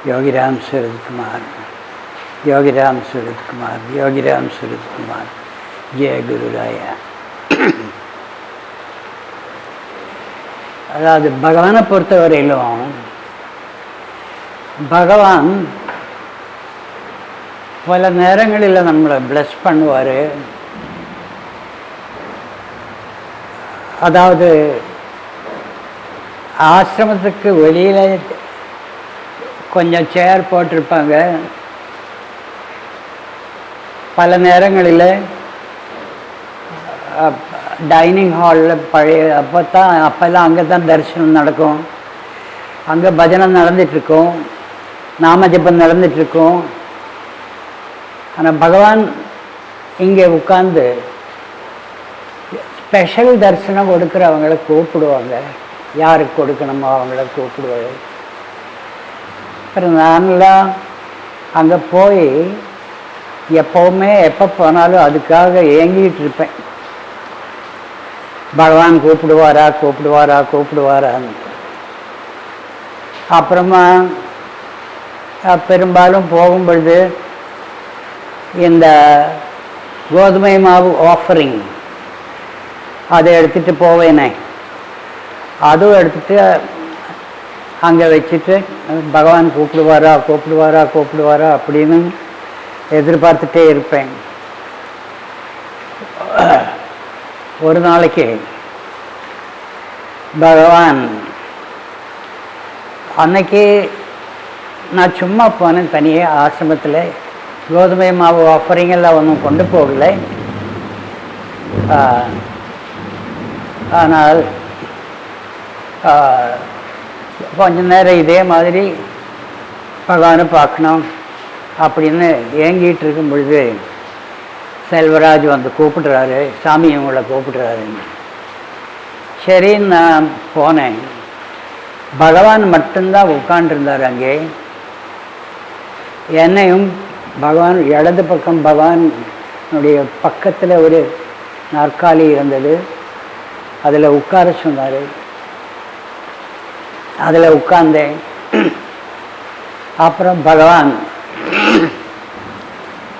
யோகிராம் சுரத்குமார், யோகிராம் சுரத்குமார், யோகிராம் சுரத்குமார். ஜெய குருராயா. அதாவது பகவானை பொறுத்தவரையிலும் பகவான் பல நேரங்களில் நம்மளை பிளஸ் பண்ணுவார். அதாவது ஆசிரமத்துக்கு வெளியில் கொஞ்சம் சேர் போட்டிருப்பாங்க. பல நேரங்களில் டைனிங் ஹாலில் பழைய அப்போல்லாம் அங்கே தான் தரிசனம் நடக்கும். அங்கே பஜனை நடந்துகிட்ருக்கோம், நாமஜபம் நடந்துகிட்ருக்கோம். ஆனால் பகவான் இங்கே உட்கார்ந்து ஸ்பெஷல் தரிசனம் கொடுக்குறவங்கள கூப்பிடுவாங்க. யாருக்கு கொடுக்கணுமோ அவங்கள கூப்பிடுவாங்க. அப்புறம் நானெலாம் அங்கே போய் எப்போவுமே எப்போ போனாலும் அதுக்காக ஏங்கிட்டு இருப்பேன். பகவான் கூப்பிடுவாரா கூப்பிடுவாரா கூப்பிடுவாரான்னு. அப்புறமா பெரும்பாலும் போகும்பொழுது இந்த கோதுமை மாவு ஆஃபரிங் அதை எடுத்துகிட்டு போவேனே, அதுவும் எடுத்துகிட்டு அங்கே வச்சுட்டு பகவான் கூப்பிடுவாரா கூப்பிடுவாரா கூப்பிடுவாரா அப்படின்னு எதிர்பார்த்துட்டே இருப்பேன். ஒரு நாளைக்கு பகவான் அன்னைக்கு நான் சும்மா போனேன் தனியாக ஆசிரமத்தில். கோதுமை மாவு ஆஃபரிங்கெல்லாம் ஒன்றும் கொண்டு போகலை. ஆனால் கொஞ்ச நேரம் இதே மாதிரி பகவானை பார்க்கணும் அப்படின்னு ஏங்கிட்டு இருக்கும் பொழுது செல்வராஜ் வந்து கூப்பிடுறாரு, சாமி இவங்களை கூப்பிடுறாரு. சரின்னு நான் போனேன். பகவான் மட்டும்தான் உட்காண்டிருந்தார் அங்கே. என்னையும் பகவான் இடது பக்கம் பகவானுடைய பக்கத்தில் ஒரு நாற்காலி இருந்தது, அதில் உட்கார சொன்னார். அதில் உட்கார்ந்தேன். அப்புறம் பகவான்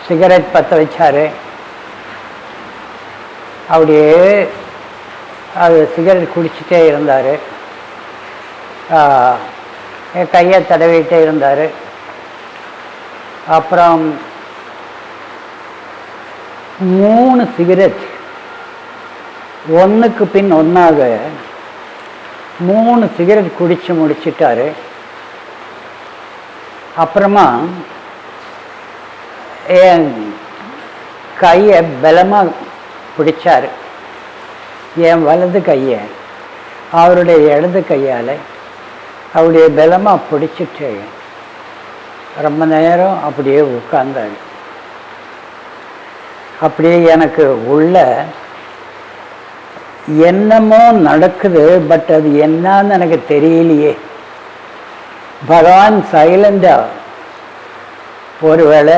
சிகரெட் பற்ற வச்சார். அப்படியே அது சிகரெட் குடிச்சிட்டே இருந்தார். என் கையை தடவிட்டே இருந்தார். அப்புறம் 3 சிகரெட் ஒன்றுக்கு பின் ஒன்றாக 3 சிகரெட் குடித்து முடிச்சிட்டாரு. அப்புறமா என் கையை பலமாக பிடிச்சார். என் வலது கையை அவருடைய இடது கையால் அவருடைய பலமாக பிடிச்சிட்டு ரொம்ப நேரம் அப்படியே உட்கார்ந்தார். அப்படியே எனக்கு உள்ள என்னமோ நடக்குது, பட் அது என்னன்னு எனக்கு தெரியலையே. பகவான் சைலண்டாக ஒருவேளை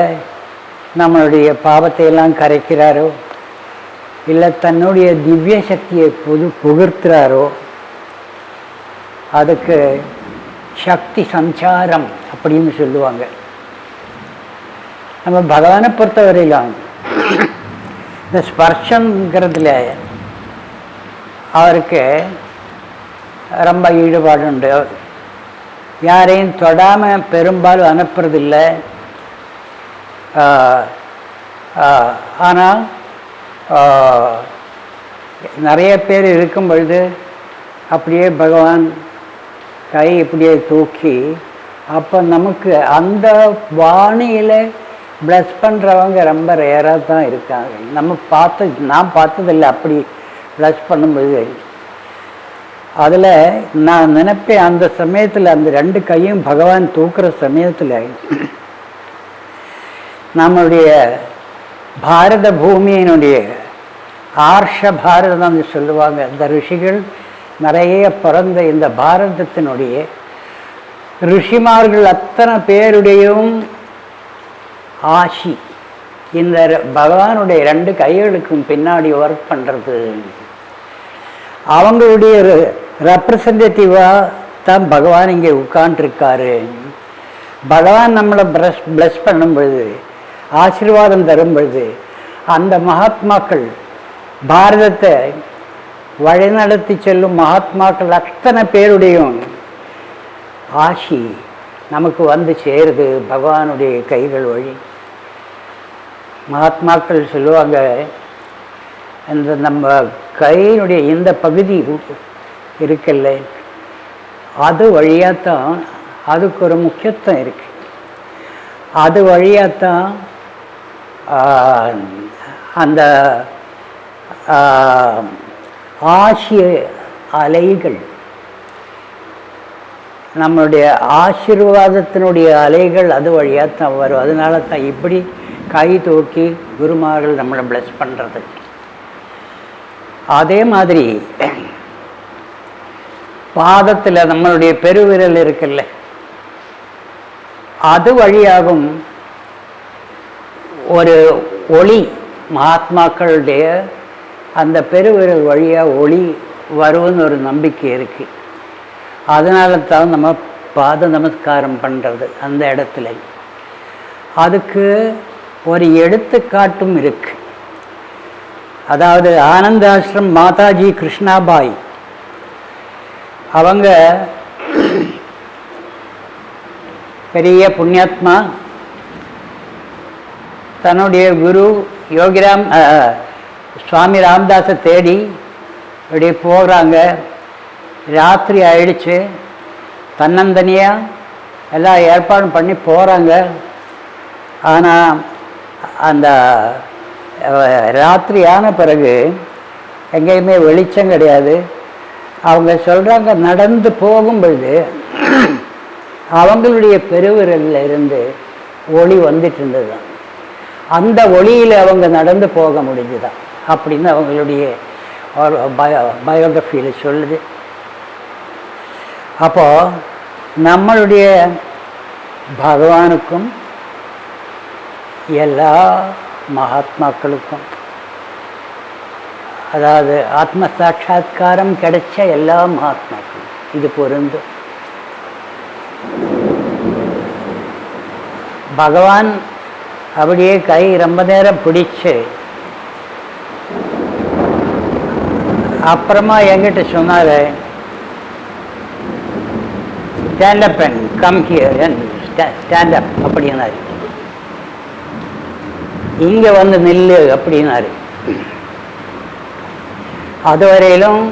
நம்மளுடைய பாவத்தை எல்லாம் கரைக்கிறாரோ, இல்லை தன்னுடைய திவ்ய சக்தியை புகுத்துறாரோ, அதுக்கு சக்தி சஞ்சாரம் அப்படின்னு சொல்லுவாங்க. நம்ம பகவானை பொறுத்தவரையிலும் இந்த ஸ்பர்ஷங்கிறதுல அவருக்கு ரொம்ப ஈடுபாடு உண்டு. யாரையும் தொடாமல் பெரும்பாலும் அனுப்புறதில்லை. ஆனால் நிறைய பேர் இருக்கும் பொழுது அப்படியே பகவான் கை இப்படியே தூக்கி, அப்போ நமக்கு அந்த வாணியில் ப்ளஸ் பண்ணுறவங்க ரொம்ப ரேராக தான் இருக்காங்க. நான் பார்த்ததில்லை அப்படி ப்ளஸ் பண்ணும்பொழுது. அதில் நான் நினைப்பேன், அந்த சமயத்தில் அந்த 2 கையும் பகவான் தூக்குற சமயத்தில் நம்மளுடைய பாரத பூமியினுடைய ஆர்ஷ பாரதம் சொல்லுவாங்க. இந்த ரிஷிகள் நிறைய பிறந்த இந்த பாரதத்தினுடைய ரிஷிமார்கள் அத்தனை பேருடையும் ஆசி இந்த பகவானுடைய 2 கைகளுக்கும் பின்னாடி ஒர்க் பண்ணுறது. அவங்களுடைய ரெப்ரசன்டேட்டிவாக தான் பகவான் இங்கே உட்காண்டிருக்காரு. பகவான் நம்மளை பிளஸ் பண்ணும் பொழுது, ஆசீர்வாதம் தரும் பொழுது, அந்த மகாத்மாக்கள், பாரதத்தை வழிநடத்தி செல்லும் மகாத்மாக்கள் அத்தனை பேருடையும் ஆசி நமக்கு வந்து சேருது பகவானுடைய கைகள் வழி. மகாத்மாக்கள் சொல்லுவாங்க, இந்த நம்ம கையினுடைய இந்த பகுதி இருக்குல்ல, அது வழியாகத்தான் அதுக்கு ஒரு முக்கியத்துவம் இருக்கு. அது வழியாகத்தான் அந்த ஆசிய அலைகள், நம்மளுடைய ஆசீர்வாதத்தினுடைய அலைகள் அது வழியாகத்தான் வரும். அதனால தான் இப்படி கை தூக்கி குருமார்கள் நம்மளை பிளஸ் பண்ணுறது. அதே மாதிரி பாதத்தில் நம்மளுடைய பெருவிரல் இருக்குல்ல, அது வழியாகும் ஒரு ஒளி, மகாத்மாக்களுடைய அந்த பெருவிரல் வழியாக ஒளி வரும்னு ஒரு நம்பிக்கை இருக்குது. அதனால தான் நம்ம பாத நமஸ்காரம் பண்ணுறது அந்த இடத்துல. அதுக்கு ஒரு எடுத்துக்காட்டும் இருக்கு. அதாவது ஆனந்தாசிரம் மாதாஜி கிருஷ்ணாபாய் அவங்க பெரிய புண்ணியாத்மா. தன்னுடைய குரு யோகிராம் சுவாமி ராமதாஸை தேடி இப்படி போகிறாங்க. ராத்திரி ஆயிடுச்சு. தன்னந்தனியாக எல்லாம் ஏற்பாடும் பண்ணி போகிறாங்க. ஆனால் அந்த ராத்திரி ஆன பிறகு எங்கேயுமே வெளிச்சம் கிடையாது. அவங்க சொல்கிறாங்க, நடந்து போகும்பொழுது அவங்களுடைய பெருவிரலில் இருந்து ஒளி வந்துட்டு இருந்தது தான். அந்த ஒளியில் அவங்க நடந்து போக முடிஞ்சுதான் அப்படின்னு அவங்களுடைய பயோகிராஃபியில் சொல்லுது. அப்போது நம்மளுடைய பகவானுக்கும் எல்லா மகாத்மாக்களுக்கும், அதாவது ஆத்ம சாட்சா்காரம் கிடைச்ச எல்லா மகாத்மாக்களும் இது பொருந்தும். பகவான் அப்படியே கை ரொம்ப நேரம் பிடிச்சு அப்புறமா என்கிட்ட சொன்னார், stand up and come here and stand up அப்படின்னாரு. இங்கே வந்து நில்லு அப்படின்னாரு. அதுவரையிலும்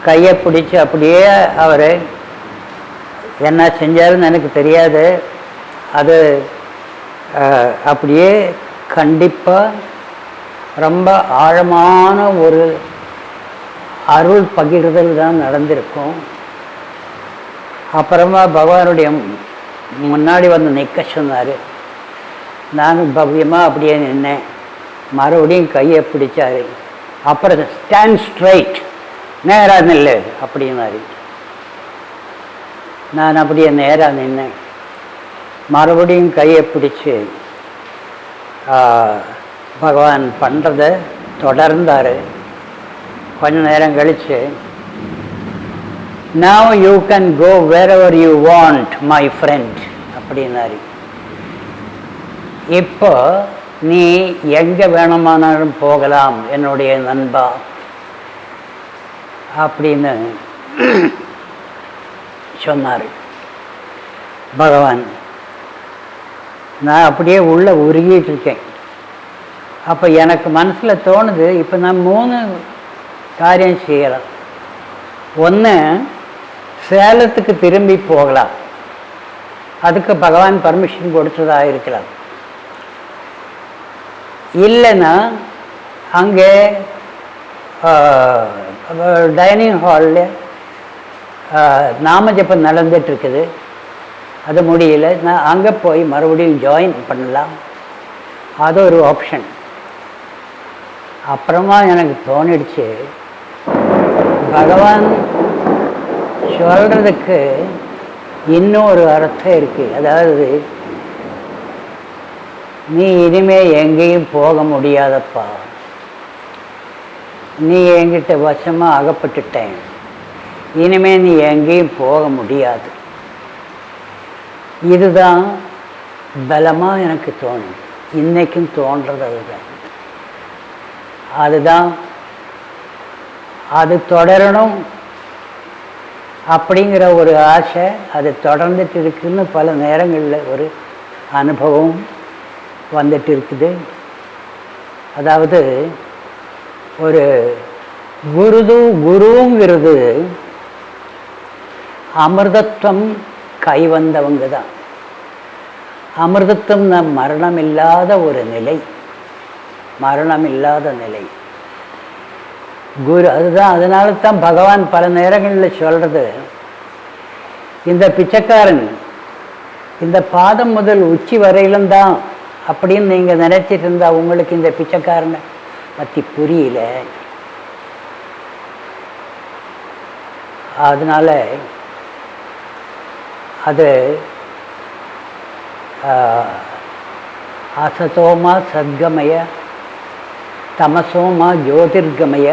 கையை பிடிச்சி அப்படியே அவர் என்ன செஞ்சாருன்னு எனக்கு தெரியாது. அது அப்படியே கண்டிப்பாக ரொம்ப ஆழமான ஒரு அருள் பகிர்தல் தான் நடந்திருக்கும். அப்புறமா பகவானுடைய முன்னாடி வந்து நிற்க சொன்னார். நானும் பவ்யமாக அப்படியே நின்னேன். மறுபடியும் கையை பிடிச்சாரு. அப்புறம் ஸ்டாண்ட் ஸ்ட்ரைட், நேராக நில்லு அப்படின்னாரு. நான் அப்படியே நேராக நின்னேன். மறுபடியும் கையை பிடிச்சி பகவான் பண்ணுறதை தொடர்ந்தார். கொஞ்ச நேரம் கழித்து, now you can go wherever you want my friend அப்படின்னாரு. இப்போ நீ எங்கே வேணுமானாலும் போகலாம் என்னுடைய நண்பா அப்படின்னு சொன்னார் பகவான். நான் அப்படியே உள்ளே உருகிட்டு இருக்கேன். அப்போ எனக்கு மனசில் தோணுது, இப்போ நான் 3 காரியம் செய்யலாம். ஒன்று, சேலத்துக்கு திரும்பி போகலாம். அதுக்கு பகவான் பர்மிஷன் கொடுத்ததாக இருக்கலாம். இல்லைன்னா அங்கே டைனிங் ஹாலில் நாமஜபம் நடந்துட்டுருக்குது, அது முடியல, நான் அங்கே போய் மறுபடியும் ஜாயின் பண்ணலாம். அது ஒரு ஆப்ஷன். அப்புறமா எனக்கு தோணிடுச்சு, பகவான் சொல்கிறதுக்கு இன்னும் ஒரு அர்த்தம் இருக்குது. அதாவது, நீ இனிமே எங்கேயும் போக முடியாதப்பா, நீ என்கிட்ட வசமாக அகப்பட்டுட்டேன், இனிமே நீ எங்கேயும் போக முடியாது. இதுதான் பலமாக எனக்கு தோணும். இன்றைக்கும் தோன்றது அதுதான். அதுதான் அது தொடரணும் அப்படிங்கிற ஒரு ஆசை அது தொடர்ந்துட்டு இருக்குன்னு பல நேரங்களில் ஒரு அனுபவம் வந்துட்டு இருக்குது. அதாவது ஒரு குருங்கிறது அமிர்தத்துவம் கைவந்தவங்க தான். அமிர்தத்துவம்னா மரணம் இல்லாத ஒரு நிலை, மரணம் இல்லாத நிலை குரு. அதுதான், அதனால தான் பகவான் பல நேரங்களில் சொல்கிறது, இந்த பிச்சைக்காரன் இந்த பாதம் முதல் உச்சி வரையிலும் தான் அப்படின்னு நீங்கள் நினச்சிட்டு இருந்தா உங்களுக்கு இந்த பிச்சைக்காரனை பற்றி புரியல. அதனால அது அசதோமா சத்கமய தமசோமா ஜோதிர்கமய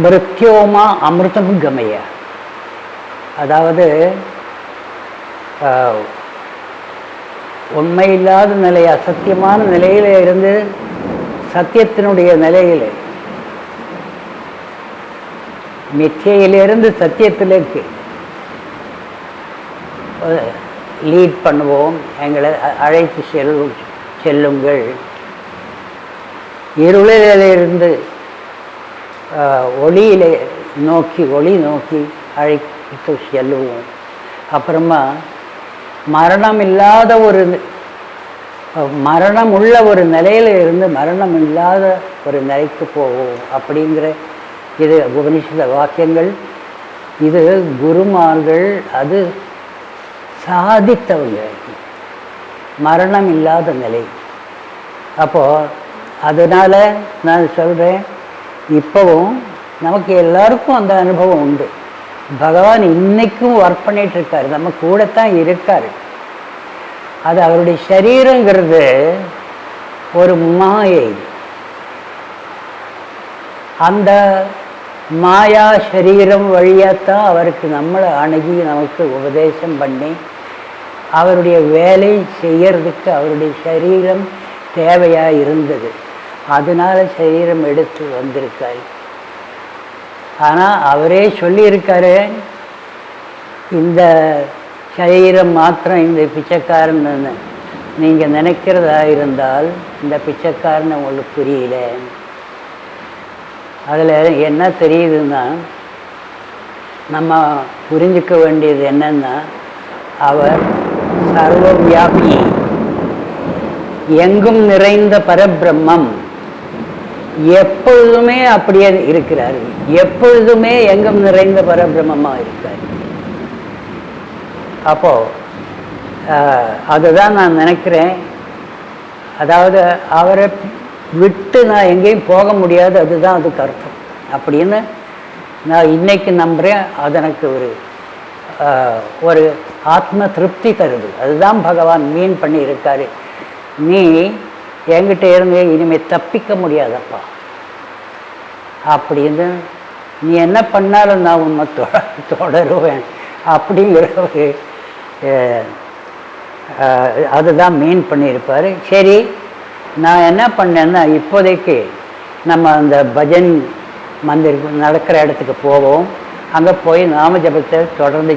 மிருத்யோமா அமிர்தம் கமய. அதாவது உண்மையில்லாத நிலை, அசத்தியமான நிலையில் இருந்து சத்தியத்தினுடைய நிலையில், மிச்சையிலிருந்து சத்தியத்திലേക്ക് லீட் பண்ணுவோம், எங்களை அழைத்து செல்லுங்கள். இருளிலிருந்து ஒளியிலே ஒளி நோக்கி அழைத்து செல்லுவோம். அப்புறமா மரணம் இல்லாத ஒரு மரணம் உள்ள ஒரு நிலையில் இருந்து மரணம் இல்லாத ஒரு நிலைக்கு போவோம் அப்படிங்கிற இது உபனிஷத வாக்கியங்கள். இது குருமார்கள் அது சாதித்தவங்க, மரணம் இல்லாத நிலை. அப்போது அதனால் நான் சொல்கிறேன், இப்போவும் நமக்கு எல்லாருக்கும் அந்த அனுபவம் உண்டு. பகவான் இன்னைக்கும் ஒர்க் பண்ணிட்டு இருக்காரு, நம்ம கூடத்தான் இருக்காரு. அது அவருடைய சரீரங்கிறது ஒரு மாயை. அந்த மாயா சரீரம் வழியாத்தான் அவருக்கு நம்மளை அணுகி நமக்கு உபதேசம் பண்ணி அவருடைய வேலை செய்யறதுக்கு அவருடைய சரீரம் தேவையாக இருந்தது. அதனால சரீரம் எடுத்து வந்திருக்காரு. ஆனால் அவரே சொல்லியிருக்காரு, இந்த சரீரம் மாத்திரம் இந்த பிச்சைக்காரன் நீங்கள் நினைக்கிறதா இருந்தால் இந்த பிச்சைக்காரன் உங்களுக்கு புரியல. அதில் என்ன தெரியுதுன்னா, நம்ம புரிஞ்சிக்க வேண்டியது என்னன்னா, அவர் சர்வவியாபி, எங்கும் நிறைந்த பரபிரம்மம், எப்பொழுதுமே அப்படியே இருக்கிறார், எப்பொழுதுமே எங்கும் நிறைந்த பரபிரம்மமாக இருக்கார். அப்போ அதுதான் நான் நினைக்கிறேன். அதாவது அவரை விட்டு நான் எங்கேயும் போக முடியாது, அதுதான் அதுக்கு அர்த்தம் அப்படின்னு நான் இன்னைக்கு நம்புகிறேன். அது எனக்கு ஒரு ஆத்ம திருப்தி தருது. அதுதான் பகவான் மீன் பண்ணி இருக்காரு. நீ என்கிட்ட இருந்து இனிமேல் தப்பிக்க முடியாதப்பா அப்படின்னு, நீ என்ன பண்ணாலும் நான் உண்மை தொடருவேன் அப்படிங்கிற ஒரு அதுதான் மீன் பண்ணியிருப்பார். சரி, நான் என்ன பண்ணேன்னா, இப்போதைக்கு நம்ம அந்த பஜன் மந்திர் நடக்கிற இடத்துக்கு போவோம், அங்கே போய் நாம ஜபத்தை தொடர்ந்து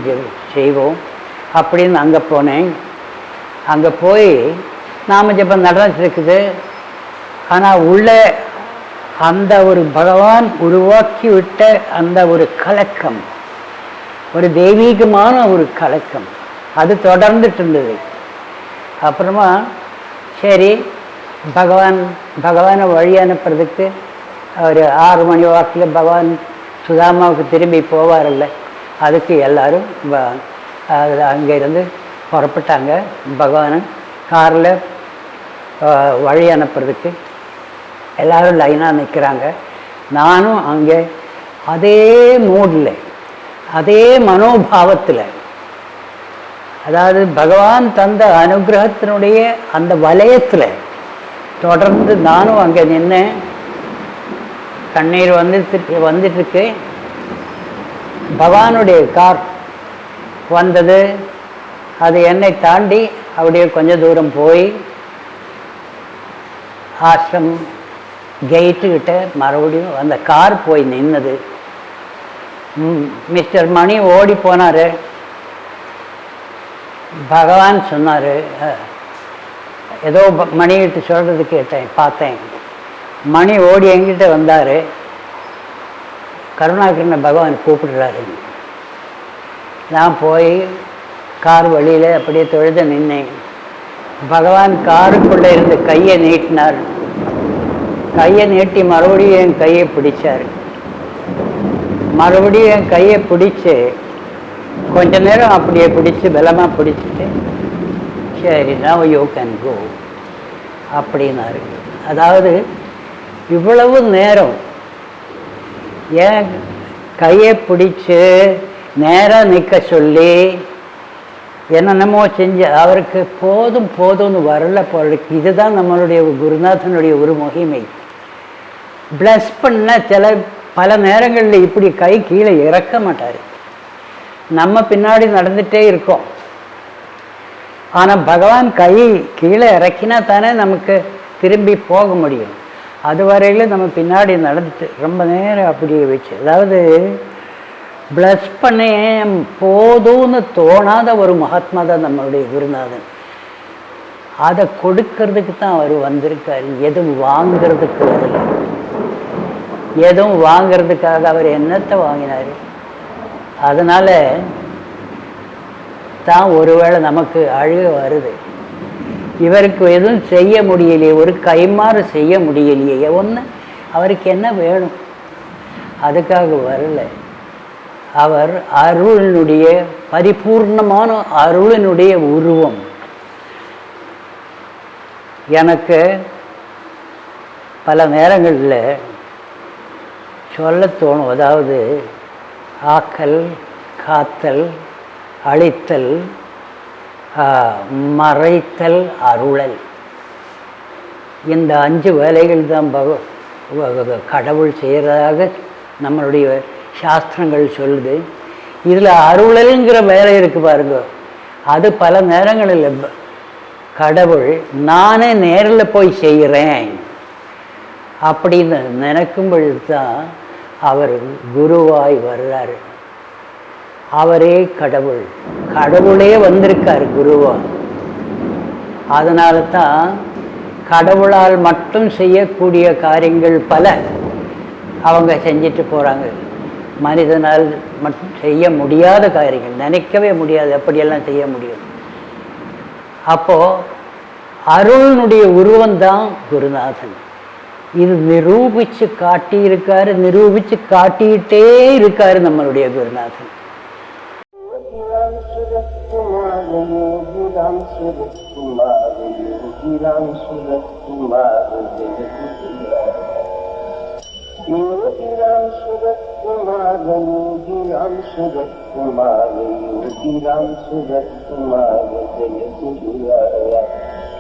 செய்வோம் அப்படின்னு அங்கே போனேன். அங்கே போய் நாம ஜபம் நடந்துருக்குது. ஆனால் உள்ள அந்த ஒரு பகவான் உருவாக்கி விட்ட அந்த ஒரு கலக்கம், ஒரு தெய்வீகமான ஒரு கலக்கம் அது தொடர்ந்துட்டு இருந்தது. அப்புறமா சரி, பகவானை வழி அனுப்புறதுக்கு ஒரு 6 மணி வாக்கில் பகவான் சுதாமாவுக்கு திரும்பி போவார்ல, அதுக்கு எல்லாரும் அங்கேருந்து புறப்பட்டாங்க. பகவானை காரில் வழி அனுப்புறதுக்கு எல்லோரும் லைனாக நிற்கிறாங்க. நானும் அங்கே அதே மூடில், அதே மனோபாவத்தில், அதாவது பகவான் தந்த அனுகிரகத்தினுடைய அந்த வலயத்தில் தொடர்ந்து நானும் அங்கே நின்னேன். கண்ணீர் வந்துட்டுருக்கு. பகவானுடைய கார் வந்தது. அது என்னை தாண்டி அப்படியே கொஞ்சம் தூரம் போய் ஆசிரம் கெயிட்டுக்கிட்ட மறுபடியும் அந்த கார் போய் நின்னது. மிஸ்டர் மணி ஓடி போனார். பகவான் சொன்னார், ஏதோ மணிகிட்ட சொல்கிறது கேட்டேன், பார்த்தேன். மணி ஓடி என்கிட்ட வந்தார். கருணாகரனை பகவான் கூப்பிடுறாரு. நான் போய் கார் வழியில் அப்படியே தொழுத நின்னேன். பகவான் காருக்குள்ளே இருந்து கையை நீட்டினார். கையை நீட்டி மறுபடியும் என் கையை பிடிச்சார். மறுபடியும் என் கையை பிடிச்சி கொஞ்ச நேரம் அப்படியே பிடிச்சி பலமாக பிடிச்சிட்டு, சரி நவ் யூ கேன் கோ அப்படின்னாரு. அதாவது இவ்வளவு நேரம் ஏன் கையை பிடிச்சி நேராக நிற்க சொல்லி என்னென்னமோ செஞ்சு அவருக்கு போதும் போதும்னு வரல போல. இதுதான் நம்மளுடைய குருநாதனுடைய ஒரு மகிமை. பிளஸ் பண்ண பல நேரங்களில் இப்படி கை கீழே இறக்க மாட்டார். நம்ம பின்னாடி நடந்துகிட்டே இருக்கோம். ஆனால் பகவான் கை கீழே இறக்கினா தானே நமக்கு திரும்பி போக முடியும். அது வரையில் நம்ம பின்னாடி நடந்துட்டு ரொம்ப நேரம் அப்படியே வச்சு, அதாவது பிளஸ் பண்ண போதும்னு தோணாத ஒரு மகாத்மா தான் நம்மளுடைய குருநாதன். அதை கொடுக்கறதுக்கு தான் அவர் வந்திருக்கார். எதுவும் வாங்கிறதுக்கு வரல. எதுவும் வாங்கிறதுக்காக அவர் என்னத்தை வாங்கினார்? அதனால் தான் ஒருவேளை நமக்கு அழுக வருது. இவருக்கு எதுவும் செய்ய முடியலையே, ஒரு கைமாறு செய்ய முடியலையே, ஒன்று அவருக்கு என்ன வேணும்? அதுக்காக வரல. அவர் அருளினுடைய பரிபூர்ணமான அருளினுடைய உருவம். எனக்கு பல நேரங்களில் சொல்ல தோணும். அதாவது ஆக்கல், காத்தல், அழித்தல், மறைத்தல், அருளல், இந்த 5 வேலைகள் தான் கடவுள் செய்கிறதாக நம்மளுடைய சாஸ்திரங்கள் சொல்லுது. இதில் அருளல்ங்கிற வேலை இருக்குது பாருங்க. அது பல நேரங்களில் கடவுள் நானே நேரில் போய் செய்கிறேன் அப்படின்னு நினைக்கும் பொழுது தான் அவர் குருவாய் வர்றார். அவரே கடவுள், கடவுளே வந்திருக்கார் குருவா. அதனால தான் கடவுளால் மட்டும் செய்யக்கூடிய காரியங்கள் பல அவங்க செஞ்சிட்டு போகிறாங்க. மனிதனால் மட்டும் செய்ய முடியாத காரியங்கள், நினைக்கவே முடியாது அப்படியெல்லாம் செய்ய முடியும். அப்போது அருளினுடைய உருவந்தான் குருநாதன். இது நிரூபித்து காட்டியிருக்காரு, நிரூபித்து காட்டிகிட்டே இருக்காரு நம்மளுடைய குருநாதன். योगीराम सूरत कुमार, योगीराम सूरत कुमार, योगीराम सूरत कुमार, जय गुरुराया।